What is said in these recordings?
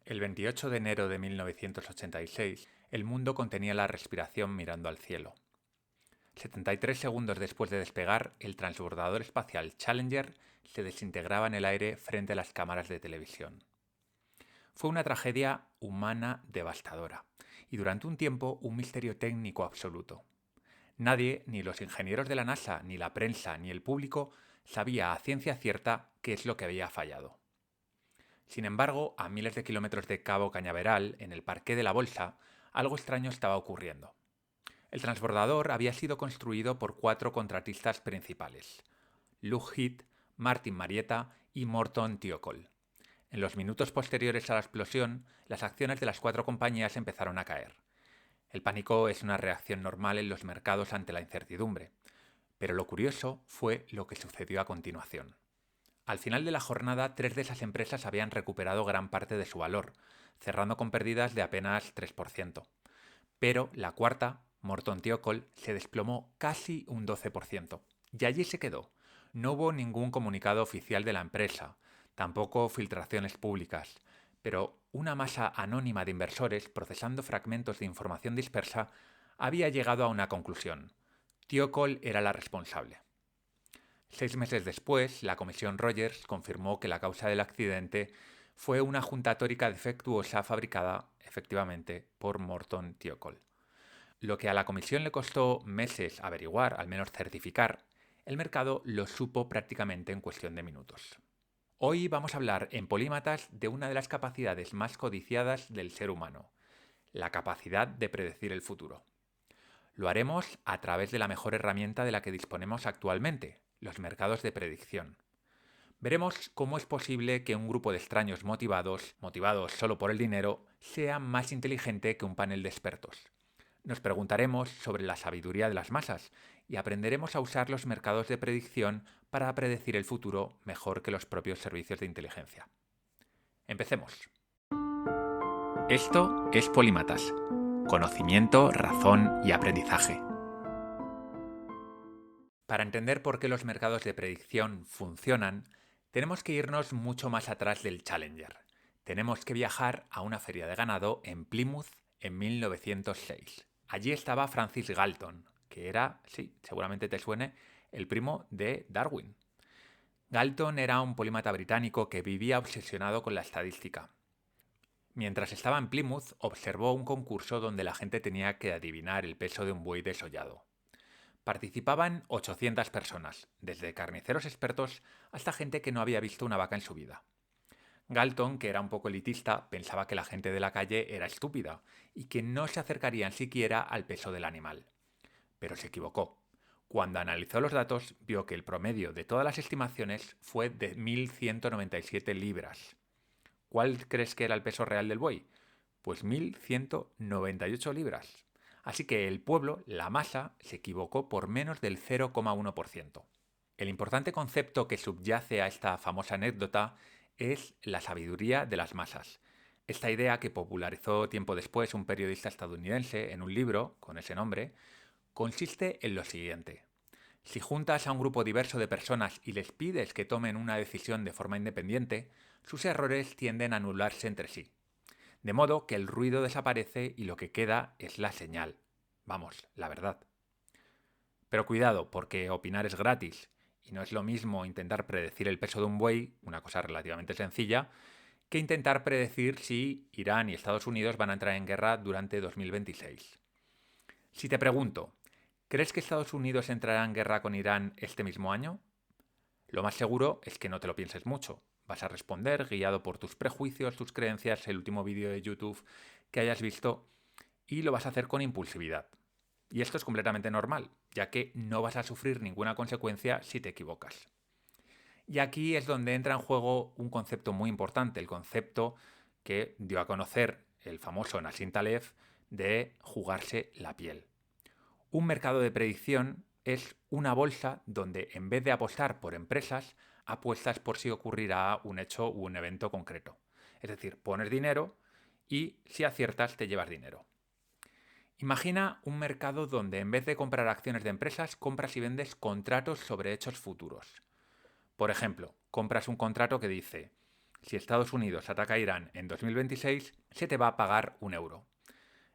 El 28 de enero de 1986, el mundo contenía la respiración mirando al cielo. 73 segundos después de despegar, el transbordador espacial Challenger se desintegraba en el aire frente a las cámaras de televisión. Fue una tragedia humana devastadora y durante un tiempo un misterio técnico absoluto. Nadie, ni los ingenieros de la NASA, ni la prensa, ni el público, sabía a ciencia cierta qué es lo que había fallado. Sin embargo, a miles de kilómetros de Cabo Cañaveral, en el Parque de la Bolsa, algo extraño estaba ocurriendo. El transbordador había sido construido por 4 contratistas principales: Lockheed, Martin Marietta y Morton Thiokol. En los minutos posteriores a la explosión, las acciones de las 4 compañías empezaron a caer. El pánico es una reacción normal en los mercados ante la incertidumbre, pero lo curioso fue lo que sucedió a continuación. Al final de la jornada, 3 de esas empresas habían recuperado gran parte de su valor, cerrando con pérdidas de apenas 3%. Pero la cuarta, Morton Thiokol, se desplomó casi un 12%. Y allí se quedó. No hubo ningún comunicado oficial de la empresa, tampoco filtraciones públicas, pero una masa anónima de inversores, procesando fragmentos de información dispersa, había llegado a una conclusión: Thiokol era la responsable. 6 meses después, la Comisión Rogers confirmó que la causa del accidente fue una junta tórica defectuosa fabricada, efectivamente, por Morton Thiokol. Lo que a la comisión le costó meses averiguar, al menos certificar, el mercado lo supo prácticamente en cuestión de minutos. Hoy vamos a hablar en Polímatas de una de las capacidades más codiciadas del ser humano: la capacidad de predecir el futuro. Lo haremos a través de la mejor herramienta de la que disponemos actualmente: los mercados de predicción. Veremos cómo es posible que un grupo de extraños motivados solo por el dinero, sea más inteligente que un panel de expertos. Nos preguntaremos sobre la sabiduría de las masas y aprenderemos a usar los mercados de predicción para predecir el futuro mejor que los propios servicios de inteligencia. Empecemos. Esto es Polímatas: conocimiento, razón y aprendizaje. Para entender por qué los mercados de predicción funcionan, tenemos que irnos mucho más atrás del Challenger. Tenemos que viajar a una feria de ganado en Plymouth en 1906. Allí estaba Francis Galton, que era, sí, seguramente te suene, el primo de Darwin. Galton era un polímata británico que vivía obsesionado con la estadística. Mientras estaba en Plymouth, observó un concurso donde la gente tenía que adivinar el peso de un buey desollado. Participaban 800 personas, desde carniceros expertos hasta gente que no había visto una vaca en su vida. Galton, que era un poco elitista, pensaba que la gente de la calle era estúpida y que no se acercarían siquiera al peso del animal. Pero se equivocó. Cuando analizó los datos, vio que el promedio de todas las estimaciones fue de 1.197 libras. ¿Cuál crees que era el peso real del buey? Pues 1.198 libras. Así que el pueblo, la masa, se equivocó por menos del 0,1%. El importante concepto que subyace a esta famosa anécdota es la sabiduría de las masas. Esta idea, que popularizó tiempo después un periodista estadounidense en un libro con ese nombre, consiste en lo siguiente: si juntas a un grupo diverso de personas y les pides que tomen una decisión de forma independiente, sus errores tienden a anularse entre sí. De modo que el ruido desaparece y lo que queda es la señal. Vamos, la verdad. Pero cuidado, porque opinar es gratis, y no es lo mismo intentar predecir el peso de un buey, una cosa relativamente sencilla, que intentar predecir si Irán y Estados Unidos van a entrar en guerra durante 2026. Si te pregunto, ¿crees que Estados Unidos entrará en guerra con Irán este mismo año? Lo más seguro es que no te lo pienses mucho. Vas a responder guiado por tus prejuicios, tus creencias, el último vídeo de YouTube que hayas visto, y lo vas a hacer con impulsividad. Y esto es completamente normal, ya que no vas a sufrir ninguna consecuencia si te equivocas. Y aquí es donde entra en juego un concepto muy importante, el concepto que dio a conocer el famoso Nassim Taleb de jugarse la piel. Un mercado de predicción es una bolsa donde, en vez de apostar por empresas, apuestas por si ocurrirá un hecho u un evento concreto. Es decir, pones dinero y si aciertas te llevas dinero. Imagina un mercado donde, en vez de comprar acciones de empresas, compras y vendes contratos sobre hechos futuros. Por ejemplo, compras un contrato que dice: si Estados Unidos ataca a Irán en 2026, se te va a pagar 1 euro.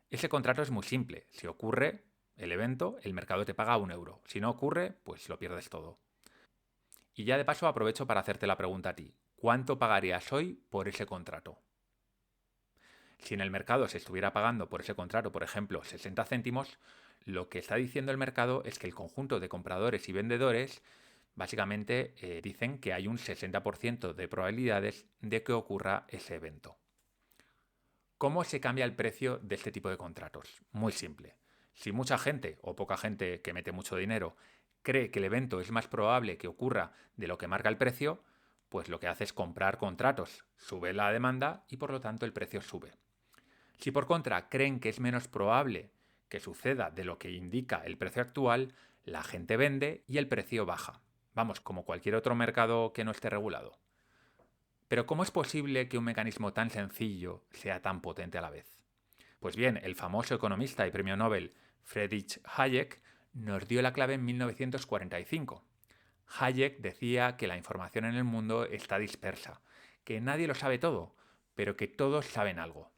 Ese contrato es muy simple. Si ocurre el evento, el mercado te paga 1 euro. Si no ocurre, pues lo pierdes todo. Y ya de paso aprovecho para hacerte la pregunta a ti. ¿Cuánto pagarías hoy por ese contrato? Si en el mercado se estuviera pagando por ese contrato, por ejemplo, 60 céntimos, lo que está diciendo el mercado es que el conjunto de compradores y vendedores básicamente dicen que hay un 60% de probabilidades de que ocurra ese evento. ¿Cómo se cambia el precio de este tipo de contratos? Muy simple. Si mucha gente o poca gente que mete mucho dinero cree que el evento es más probable que ocurra de lo que marca el precio, pues lo que hace es comprar contratos, sube la demanda y por lo tanto el precio sube. Si por contra creen que es menos probable que suceda de lo que indica el precio actual, la gente vende y el precio baja. Vamos, como cualquier otro mercado que no esté regulado. Pero ¿cómo es posible que un mecanismo tan sencillo sea tan potente a la vez? Pues bien, el famoso economista y premio Nobel Friedrich Hayek nos dio la clave en 1945. Hayek decía que la información en el mundo está dispersa, que nadie lo sabe todo, pero que todos saben algo.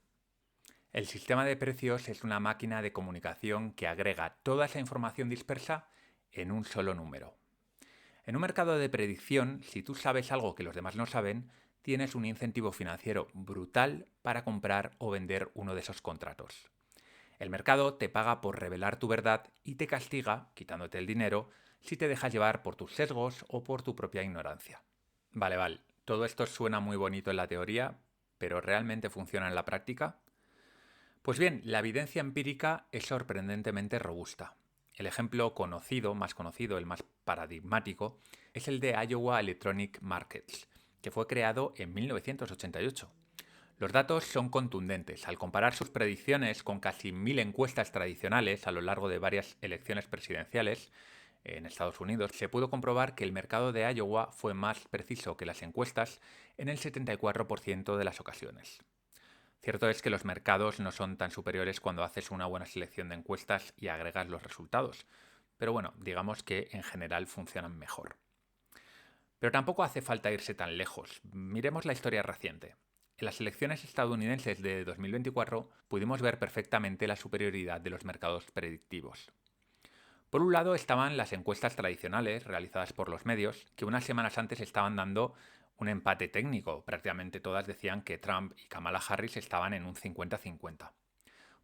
El sistema de precios es una máquina de comunicación que agrega toda esa información dispersa en un solo número. En un mercado de predicción, si tú sabes algo que los demás no saben, tienes un incentivo financiero brutal para comprar o vender uno de esos contratos. El mercado te paga por revelar tu verdad y te castiga, quitándote el dinero, si te dejas llevar por tus sesgos o por tu propia ignorancia. Vale, todo esto suena muy bonito en la teoría, pero ¿realmente funciona en la práctica? Pues bien, la evidencia empírica es sorprendentemente robusta. El ejemplo más conocido, el más paradigmático, es el de Iowa Electronic Markets, que fue creado en 1988. Los datos son contundentes. Al comparar sus predicciones con casi 1000 encuestas tradicionales a lo largo de varias elecciones presidenciales en Estados Unidos, se pudo comprobar que el mercado de Iowa fue más preciso que las encuestas en el 74% de las ocasiones. Cierto es que los mercados no son tan superiores cuando haces una buena selección de encuestas y agregas los resultados, pero bueno, digamos que en general funcionan mejor. Pero tampoco hace falta irse tan lejos. Miremos la historia reciente. En las elecciones estadounidenses de 2024 pudimos ver perfectamente la superioridad de los mercados predictivos. Por un lado estaban las encuestas tradicionales realizadas por los medios, que unas semanas antes estaban dando un empate técnico. Prácticamente todas decían que Trump y Kamala Harris estaban en un 50-50.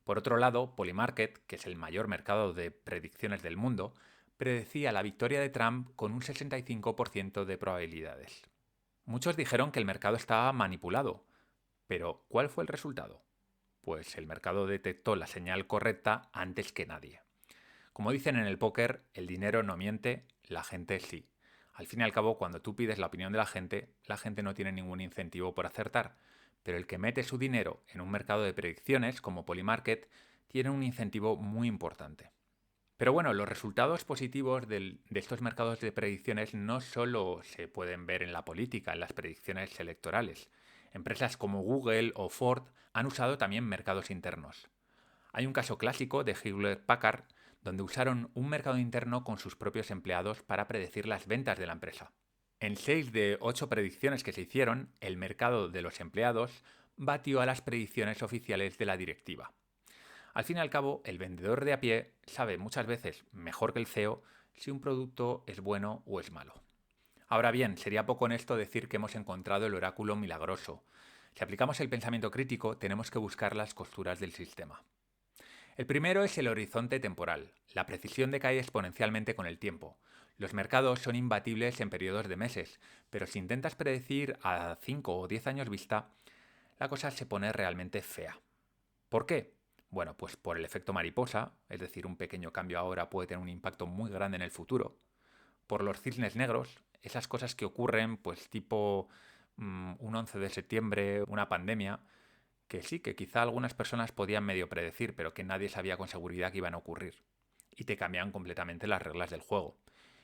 Por otro lado, Polymarket, que es el mayor mercado de predicciones del mundo, predecía la victoria de Trump con un 65% de probabilidades. Muchos dijeron que el mercado estaba manipulado, pero ¿cuál fue el resultado? Pues el mercado detectó la señal correcta antes que nadie. Como dicen en el póker, el dinero no miente, la gente sí. Al fin y al cabo, cuando tú pides la opinión de la gente no tiene ningún incentivo por acertar, pero el que mete su dinero en un mercado de predicciones como Polymarket tiene un incentivo muy importante. Pero bueno, los resultados positivos de estos mercados de predicciones no solo se pueden ver en la política, en las predicciones electorales. Empresas como Google o Ford han usado también mercados internos. Hay un caso clásico de Hewlett Packard donde usaron un mercado interno con sus propios empleados para predecir las ventas de la empresa. En 6 de 8 predicciones que se hicieron, el mercado de los empleados batió a las predicciones oficiales de la directiva. Al fin y al cabo, el vendedor de a pie sabe muchas veces mejor que el CEO si un producto es bueno o es malo. Ahora bien, sería poco honesto decir que hemos encontrado el oráculo milagroso. Si aplicamos el pensamiento crítico, tenemos que buscar las costuras del sistema. El primero es el horizonte temporal. La precisión decae exponencialmente con el tiempo. Los mercados son imbatibles en periodos de meses, pero si intentas predecir a 5 o 10 años vista, la cosa se pone realmente fea. ¿Por qué? Bueno, pues por el efecto mariposa, es decir, un pequeño cambio ahora puede tener un impacto muy grande en el futuro. Por los cisnes negros, esas cosas que ocurren, pues tipo un 11 de septiembre, una pandemia, que sí, que quizá algunas personas podían medio predecir, pero que nadie sabía con seguridad que iban a ocurrir. Y te cambian completamente las reglas del juego.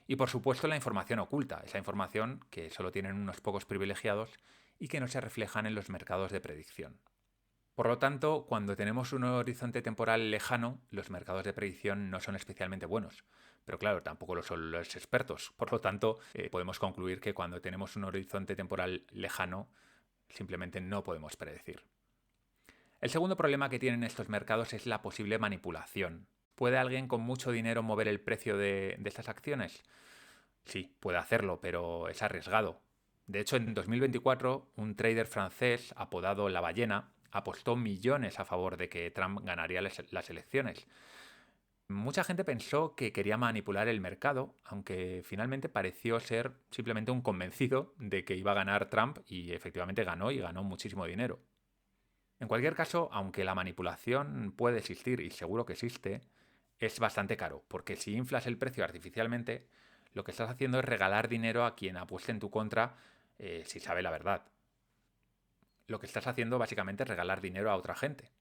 Y por supuesto la información oculta, esa información que solo tienen unos pocos privilegiados y que no se reflejan en los mercados de predicción. Por lo tanto, cuando tenemos un horizonte temporal lejano, los mercados de predicción no son especialmente buenos. Pero claro, tampoco lo son los expertos. Por lo tanto, podemos concluir que cuando tenemos un horizonte temporal lejano, Simplemente no podemos predecir. El segundo problema que tienen estos mercados es la posible manipulación. ¿Puede alguien con mucho dinero mover el precio de estas acciones? Sí, puede hacerlo, pero es arriesgado. De hecho, en 2024, un trader francés apodado La Ballena apostó millones a favor de que Trump ganaría las elecciones. Mucha gente pensó que quería manipular el mercado, aunque finalmente pareció ser simplemente un convencido de que iba a ganar Trump y efectivamente ganó y ganó muchísimo dinero. En cualquier caso, aunque la manipulación puede existir y seguro que existe, es bastante caro, porque si inflas el precio artificialmente, lo que estás haciendo es regalar dinero a quien apueste en tu contra si sabe la verdad. Lo que estás haciendo básicamente es regalar dinero a otra gente.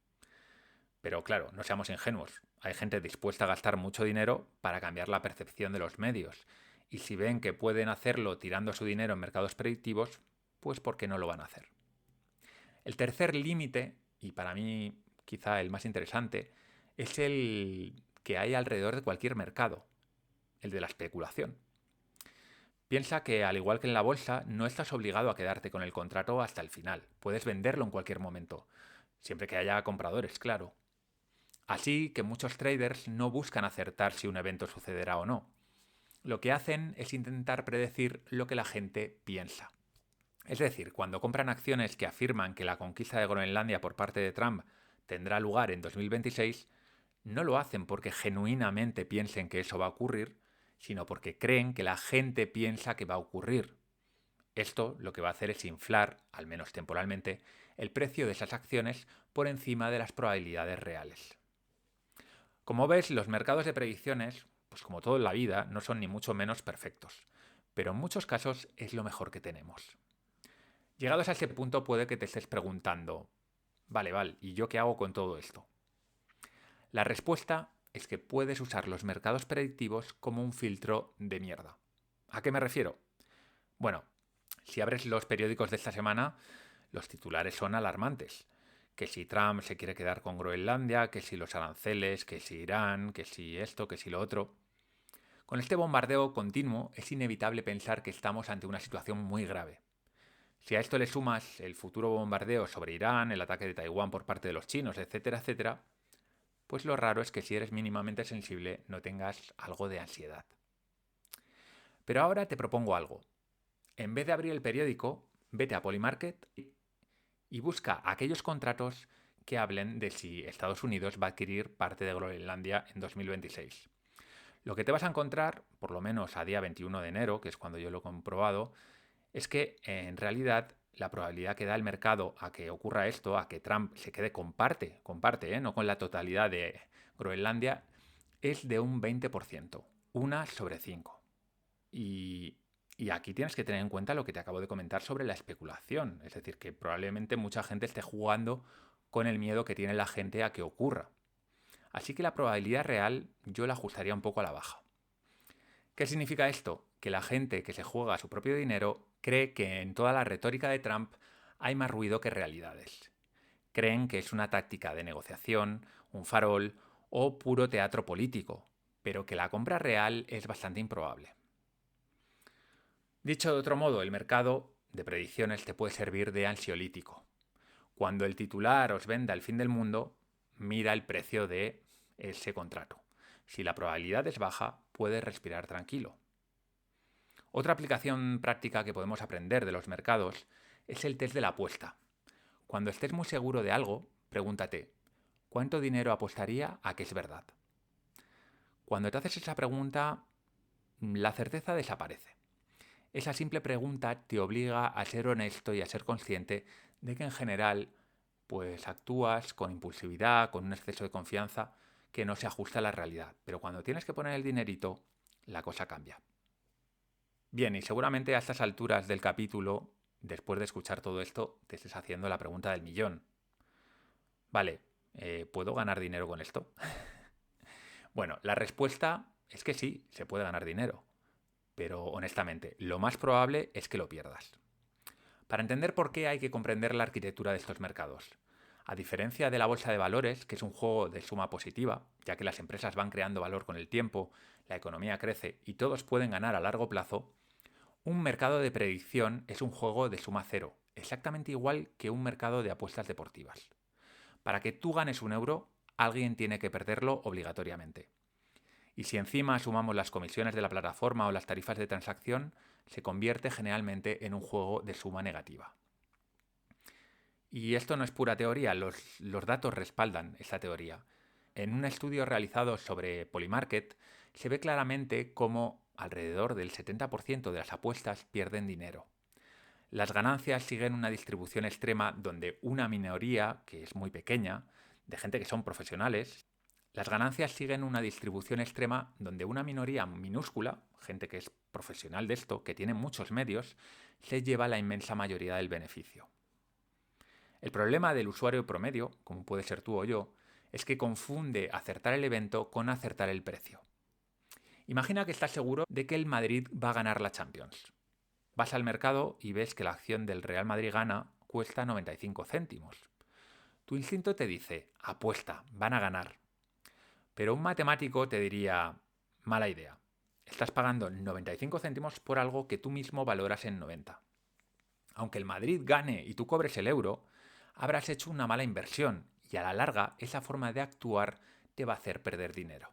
Pero claro, no seamos ingenuos. Hay gente dispuesta a gastar mucho dinero para cambiar la percepción de los medios. Y si ven que pueden hacerlo tirando su dinero en mercados predictivos, pues ¿por qué no lo van a hacer? El tercer límite, y para mí quizá el más interesante, es el que hay alrededor de cualquier mercado, el de la especulación. Piensa que, al igual que en la bolsa, no estás obligado a quedarte con el contrato hasta el final. Puedes venderlo en cualquier momento, siempre que haya compradores, claro. Así que muchos traders no buscan acertar si un evento sucederá o no. Lo que hacen es intentar predecir lo que la gente piensa. Es decir, cuando compran acciones que afirman que la conquista de Groenlandia por parte de Trump tendrá lugar en 2026, no lo hacen porque genuinamente piensen que eso va a ocurrir, sino porque creen que la gente piensa que va a ocurrir. Esto lo que va a hacer es inflar, al menos temporalmente, el precio de esas acciones por encima de las probabilidades reales. Como ves, los mercados de predicciones, pues como todo en la vida, no son ni mucho menos perfectos, pero en muchos casos es lo mejor que tenemos. Llegados a ese punto puede que te estés preguntando, vale, ¿y yo qué hago con todo esto? La respuesta es que puedes usar los mercados predictivos como un filtro de mierda. ¿A qué me refiero? Bueno, si abres los periódicos de esta semana, los titulares son alarmantes. Que si Trump se quiere quedar con Groenlandia, que si los aranceles, que si Irán, que si esto, que si lo otro. Con este bombardeo continuo es inevitable pensar que estamos ante una situación muy grave. Si a esto le sumas el futuro bombardeo sobre Irán, el ataque de Taiwán por parte de los chinos, etcétera, etcétera, pues lo raro es que si eres mínimamente sensible no tengas algo de ansiedad. Pero ahora te propongo algo. En vez de abrir el periódico, vete a Polymarket y busca aquellos contratos que hablen de si Estados Unidos va a adquirir parte de Groenlandia en 2026. Lo que te vas a encontrar, por lo menos a día 21 de enero, que es cuando yo lo he comprobado, es que en realidad la probabilidad que da el mercado a que ocurra esto, a que Trump se quede con parte, no con la totalidad de Groenlandia, es de un 20%, 1/5. Y aquí tienes que tener en cuenta lo que te acabo de comentar sobre la especulación, es decir, que probablemente mucha gente esté jugando con el miedo que tiene la gente a que ocurra. Así que la probabilidad real yo la ajustaría un poco a la baja. ¿Qué significa esto? Que la gente que se juega su propio dinero cree que en toda la retórica de Trump hay más ruido que realidades. Creen que es una táctica de negociación, un farol o puro teatro político, pero que la compra real es bastante improbable. Dicho de otro modo, el mercado de predicciones te puede servir de ansiolítico. Cuando el titular os venda el fin del mundo, mira el precio de ese contrato. Si la probabilidad es baja, puedes respirar tranquilo. Otra aplicación práctica que podemos aprender de los mercados es el test de la apuesta. Cuando estés muy seguro de algo, pregúntate, ¿cuánto dinero apostaría a que es verdad? Cuando te haces esa pregunta, la certeza desaparece. Esa simple pregunta te obliga a ser honesto y a ser consciente de que en general pues actúas con impulsividad, con un exceso de confianza que no se ajusta a la realidad. Pero cuando tienes que poner el dinerito, la cosa cambia. Bien, y seguramente a estas alturas del capítulo, después de escuchar todo esto, te estés haciendo la pregunta del millón. Vale, ¿puedo ganar dinero con esto? Bueno, la respuesta es que sí, se puede ganar dinero. Pero honestamente, lo más probable es que lo pierdas. Para entender por qué hay que comprender la arquitectura de estos mercados. A diferencia de la bolsa de valores, que es un juego de suma positiva, ya que las empresas van creando valor con el tiempo, la economía crece y todos pueden ganar a largo plazo, un mercado de predicción es un juego de suma cero, exactamente igual que un mercado de apuestas deportivas. Para que tú ganes un euro, alguien tiene que perderlo obligatoriamente. Y si encima sumamos las comisiones de la plataforma o las tarifas de transacción, se convierte generalmente en un juego de suma negativa. Y esto no es pura teoría, los datos respaldan esa teoría. En un estudio realizado sobre Polymarket se ve claramente cómo alrededor del 70% de las apuestas pierden dinero. Las ganancias siguen una distribución extrema donde una minoría, que es muy pequeña, de gente que son profesionales, las ganancias siguen una distribución extrema donde una minoría minúscula, gente que es profesional de esto, que tiene muchos medios, se lleva la inmensa mayoría del beneficio. El problema del usuario promedio, como puede ser tú o yo, es que confunde acertar el evento con acertar el precio. Imagina que estás seguro de que el Madrid va a ganar la Champions. Vas al mercado y ves que la acción del Real Madrid gana cuesta 95 céntimos. Tu instinto te dice, apuesta, van a ganar. Pero un matemático te diría, mala idea. Estás pagando 95 céntimos por algo que tú mismo valoras en 90. Aunque el Madrid gane y tú cobres el euro, habrás hecho una mala inversión y a la larga esa forma de actuar te va a hacer perder dinero.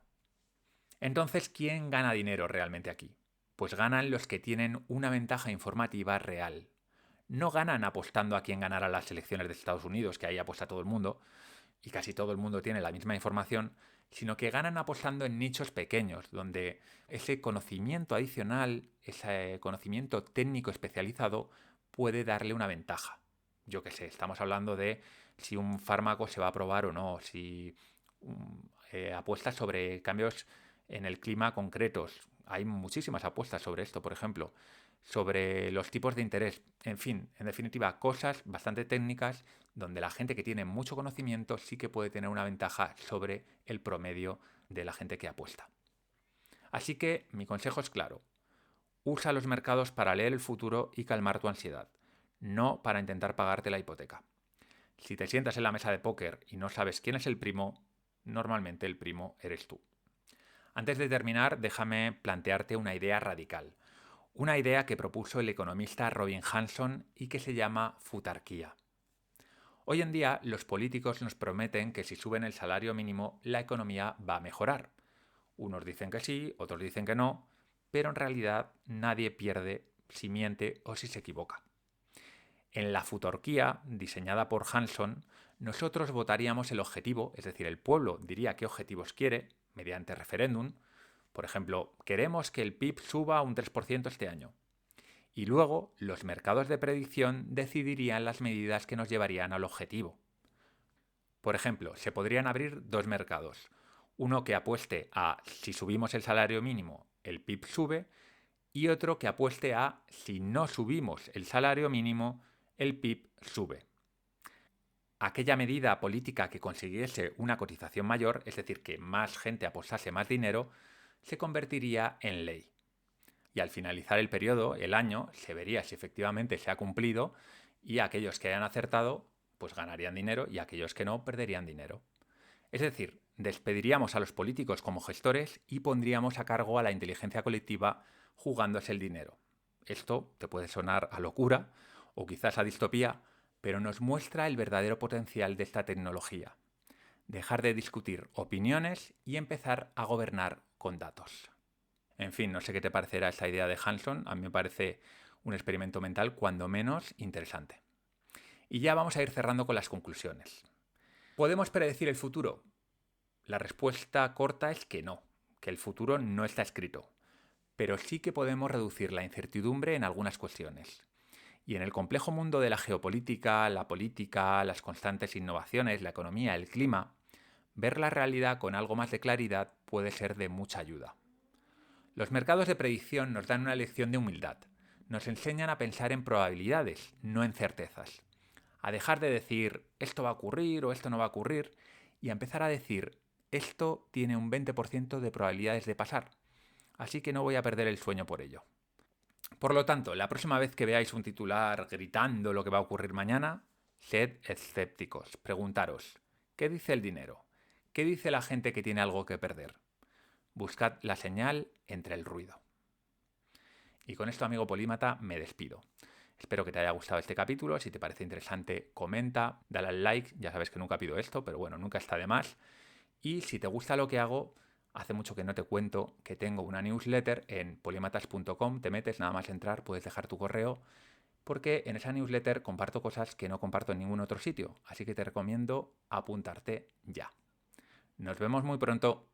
Entonces, ¿quién gana dinero realmente aquí? Pues ganan los que tienen una ventaja informativa real. No ganan apostando a quién ganará las elecciones de Estados Unidos, que ahí apuesta todo el mundo, y casi todo el mundo tiene la misma información, sino que ganan apostando en nichos pequeños, donde ese conocimiento adicional, ese conocimiento técnico especializado, puede darle una ventaja. Yo qué sé, estamos hablando de si un fármaco se va a probar o no, si apuestas sobre cambios en el clima concretos. Hay muchísimas apuestas sobre esto, por ejemplo, sobre los tipos de interés. En fin, en definitiva, cosas bastante técnicas donde la gente que tiene mucho conocimiento sí que puede tener una ventaja sobre el promedio de la gente que apuesta. Así que mi consejo es claro. Usa los mercados para leer el futuro y calmar tu ansiedad, no para intentar pagarte la hipoteca. Si te sientas en la mesa de póker y no sabes quién es el primo, normalmente el primo eres tú. Antes de terminar, déjame plantearte una idea radical. Una idea que propuso el economista Robin Hanson y que se llama futarquía. Hoy en día los políticos nos prometen que si suben el salario mínimo la economía va a mejorar. Unos dicen que sí, otros dicen que no, pero en realidad nadie pierde si miente o si se equivoca. En la futorquía, diseñada por Hanson, nosotros votaríamos el objetivo, es decir, el pueblo diría qué objetivos quiere, mediante referéndum. Por ejemplo, queremos que el PIB suba un 3% este año. Y luego los mercados de predicción decidirían las medidas que nos llevarían al objetivo. Por ejemplo, se podrían abrir dos mercados. Uno que apueste a si subimos el salario mínimo, el PIB sube, y otro que apueste a si no subimos el salario mínimo, el PIB sube. Aquella medida política que consiguiese una cotización mayor, es decir, que más gente apostase más dinero, se convertiría en ley. Y al finalizar el periodo, el año, se vería si efectivamente se ha cumplido y aquellos que hayan acertado pues ganarían dinero y aquellos que no perderían dinero. Es decir, despediríamos a los políticos como gestores y pondríamos a cargo a la inteligencia colectiva jugándose el dinero. Esto te puede sonar a locura o quizás a distopía, pero nos muestra el verdadero potencial de esta tecnología. Dejar de discutir opiniones y empezar a gobernar con datos. En fin, no sé qué te parecerá esta idea de Hanson, a mí me parece un experimento mental cuando menos interesante. Y ya vamos a ir cerrando con las conclusiones. ¿Podemos predecir el futuro? La respuesta corta es que no, que el futuro no está escrito, pero sí que podemos reducir la incertidumbre en algunas cuestiones. Y en el complejo mundo de la geopolítica, la política, las constantes innovaciones, la economía, el clima, ver la realidad con algo más de claridad puede ser de mucha ayuda. Los mercados de predicción nos dan una lección de humildad. Nos enseñan a pensar en probabilidades, no en certezas. A dejar de decir esto va a ocurrir o esto no va a ocurrir y a empezar a decir esto tiene un 20% de probabilidades de pasar. Así que no voy a perder el sueño por ello. Por lo tanto, la próxima vez que veáis un titular gritando lo que va a ocurrir mañana, sed escépticos. Preguntaros, ¿qué dice el dinero? ¿Qué dice la gente que tiene algo que perder? Buscad la señal entre el ruido. Y con esto, amigo polímata, me despido. Espero que te haya gustado este capítulo. Si te parece interesante, comenta, dale al like. Ya sabes que nunca pido esto, pero bueno, nunca está de más. Y si te gusta lo que hago, hace mucho que no te cuento que tengo una newsletter en polimatas.com. Te metes, nada más entrar, puedes dejar tu correo, porque en esa newsletter comparto cosas que no comparto en ningún otro sitio. Así que te recomiendo apuntarte ya. Nos vemos muy pronto.